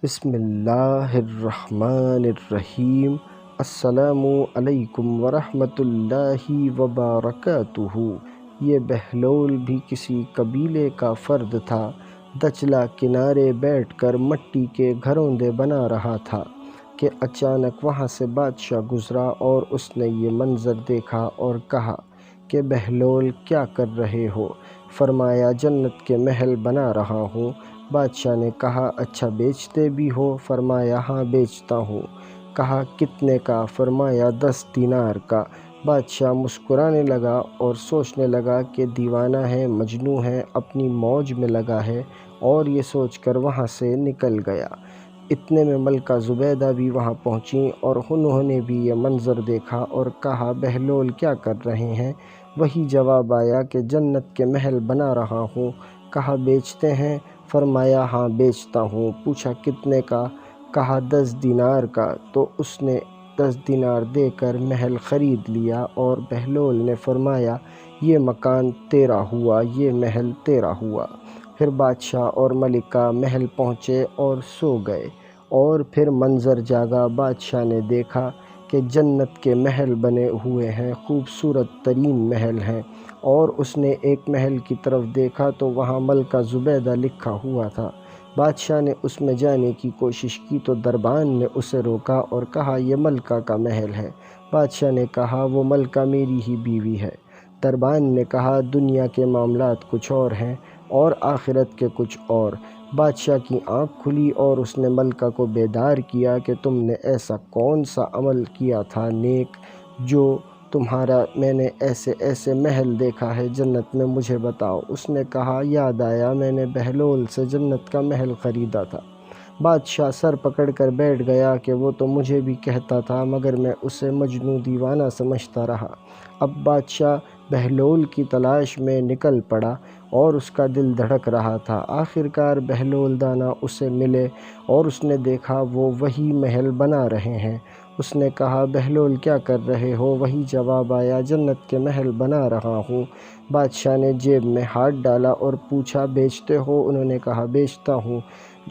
بسم اللہ الرحمن الرحیم۔ السلام علیکم ورحمۃ اللہ وبرکاتہ۔ یہ بہلول بھی کسی قبیلے کا فرد تھا۔ دجلہ کنارے بیٹھ کر مٹی کے گھروندے بنا رہا تھا کہ اچانک وہاں سے بادشاہ گزرا اور اس نے یہ منظر دیکھا اور کہا کہ بہلول کیا کر رہے ہو؟ فرمایا جنت کے محل بنا رہا ہوں۔ بادشاہ نے کہا اچھا بیچتے بھی ہو؟ فرمایا ہاں بیچتا ہوں۔ کہا کتنے کا؟ فرمایا 10 دینار کا۔ بادشاہ مسکرانے لگا اور سوچنے لگا کہ دیوانہ ہے، مجنوں ہے، اپنی موج میں لگا ہے، اور یہ سوچ کر وہاں سے نکل گیا۔ اتنے میں ملکہ زبیدہ بھی وہاں پہنچیں اور انہوں نے بھی یہ منظر دیکھا اور کہا بہلول کیا کر رہے ہیں؟ وہی جواب آیا کہ جنت کے محل بنا رہا ہوں۔ کہا بیچتے ہیں؟ فرمایا ہاں بیچتا ہوں۔ پوچھا کتنے کا؟ کہا 10 دینار کا۔ تو اس نے 10 دینار دے کر محل خرید لیا، اور بہلول نے فرمایا یہ مکان تیرا ہوا، یہ محل تیرا ہوا۔ پھر بادشاہ اور ملکہ محل پہنچے اور سو گئے، اور پھر منظر جاگا۔ بادشاہ نے دیکھا کہ جنت کے محل بنے ہوئے ہیں، خوبصورت ترین محل ہیں، اور اس نے ایک محل کی طرف دیکھا تو وہاں ملکہ زبیدہ لکھا ہوا تھا۔ بادشاہ نے اس میں جانے کی کوشش کی تو دربان نے اسے روکا اور کہا یہ ملکہ کا محل ہے۔ بادشاہ نے کہا وہ ملکہ میری ہی بیوی ہے۔ دربان نے کہا دنیا کے معاملات کچھ اور ہیں اور آخرت کے کچھ اور۔ بادشاہ کی آنکھ کھلی اور اس نے ملکہ کو بیدار کیا کہ تم نے ایسا کون سا عمل کیا تھا نیک جو تمہارا میں نے ایسے ایسے محل دیکھا ہے جنت میں، مجھے بتاؤ۔ اس نے کہا یاد آیا میں نے بہلول سے جنت کا محل خریدا تھا۔ بادشاہ سر پکڑ کر بیٹھ گیا کہ وہ تو مجھے بھی کہتا تھا مگر میں اسے مجنوں دیوانہ سمجھتا رہا۔ اب بادشاہ بہلول کی تلاش میں نکل پڑا اور اس کا دل دھڑک رہا تھا۔ آخرکار بہلول دانا اسے ملے اور اس نے دیکھا وہ وہی محل بنا رہے ہیں۔ اس نے کہا بہلول کیا کر رہے ہو؟ وہی جواب آیا جنت کے محل بنا رہا ہوں۔ بادشاہ نے جیب میں ہاتھ ڈالا اور پوچھا بیچتے ہو؟ انہوں نے کہا بیچتا ہوں۔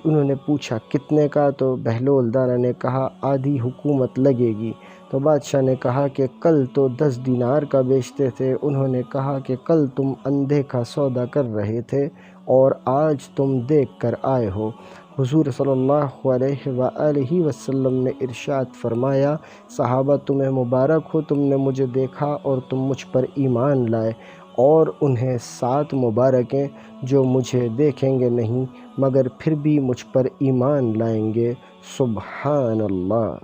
انہوں نے پوچھا کتنے کا؟ تو بہلول دانا نے کہا آدھی حکومت لگے گی۔ تو بادشاہ نے کہا کہ کل تو 10 دینار کا بیچتے تھے۔ انہوں نے کہا کہ کل تم اندھے کا سودا کر رہے تھے اور آج تم دیکھ کر آئے ہو۔ حضور صلی اللہ علیہ وآلہ وسلم نے ارشاد فرمایا صحابہ تمہیں مبارک ہو، تم نے مجھے دیکھا اور تم مجھ پر ایمان لائے، اور انہیں 7 مبارکیں جو مجھے دیکھیں گے نہیں مگر پھر بھی مجھ پر ایمان لائیں گے۔ سبحان اللہ۔